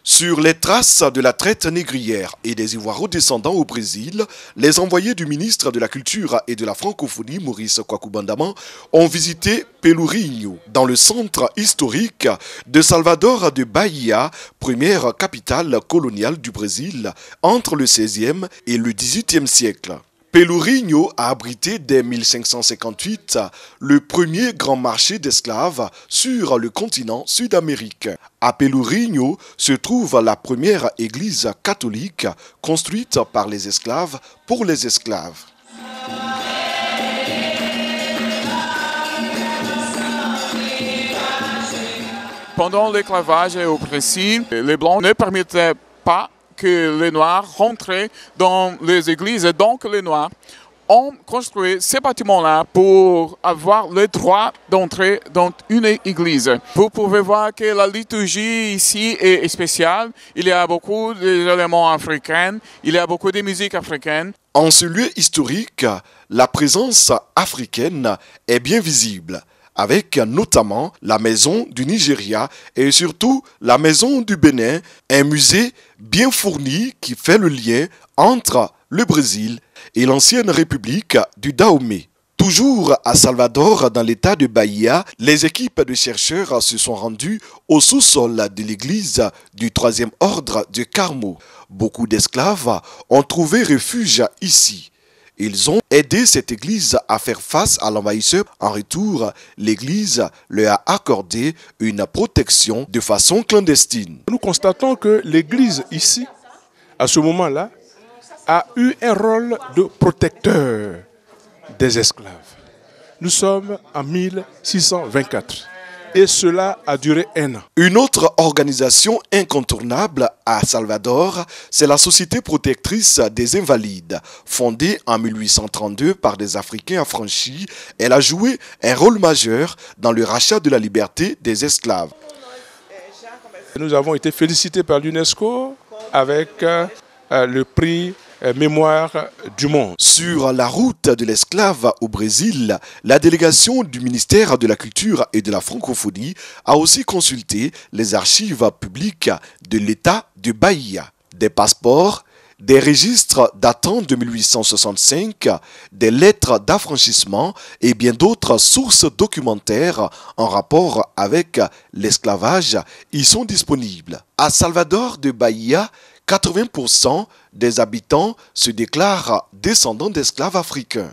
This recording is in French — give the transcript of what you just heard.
Sur les traces de la traite négrière et des Ivoires descendants au Brésil, les envoyés du ministre de la Culture et de la Francophonie, Maurice Kwaku-Bandaman, ont visité Pelourinho, dans le centre historique de Salvador de Bahia, première capitale coloniale du Brésil, entre le XVIe et le XVIIIe siècle. Pelourinho a abrité dès 1558 le premier grand marché d'esclaves sur le continent sud-américain. À Pelourinho se trouve la première église catholique construite par les esclaves pour les esclaves. Pendant l'esclavage au Brésil, les Blancs ne permettaient pas que les Noirs rentraient dans les églises. Donc les Noirs ont construit ces bâtiments-là pour avoir le droit d'entrer dans une église. Vous pouvez voir que la liturgie ici est spéciale. Il y a beaucoup d'éléments africains, il y a beaucoup de musique africaine. En ce lieu historique, la présence africaine est bien visible, avec notamment la maison du Nigeria et surtout la maison du Bénin, un musée bien fourni qui fait le lien entre le Brésil et l'ancienne république du Dahomey. Toujours à Salvador, dans l'état de Bahia, les équipes de chercheurs se sont rendues au sous-sol de l'église du 3e ordre de Carmo. Beaucoup d'esclaves ont trouvé refuge ici. Ils ont aidé cette église à faire face à l'envahisseur. En retour, l'église leur a accordé une protection de façon clandestine. Nous constatons que l'église ici, à ce moment-là, a eu un rôle de protecteur des esclaves. Nous sommes en 1624 et cela a duré 1 an. Une autre organisation incontournable à Salvador, c'est la Société protectrice des invalides. Fondée en 1832 par des Africains affranchis, elle a joué un rôle majeur dans le rachat de la liberté des esclaves. Nous avons été félicités par l'UNESCO avec le prix Mémoire du monde. Sur la route de l'esclave au Brésil, la délégation du ministère de la Culture et de la Francophonie a aussi consulté les archives publiques de l'État de Bahia. Des passeports, des registres datant de 1865, des lettres d'affranchissement et bien d'autres sources documentaires en rapport avec l'esclavage y sont disponibles. À Salvador de Bahia, 80% des habitants se déclarent descendants d'esclaves africains.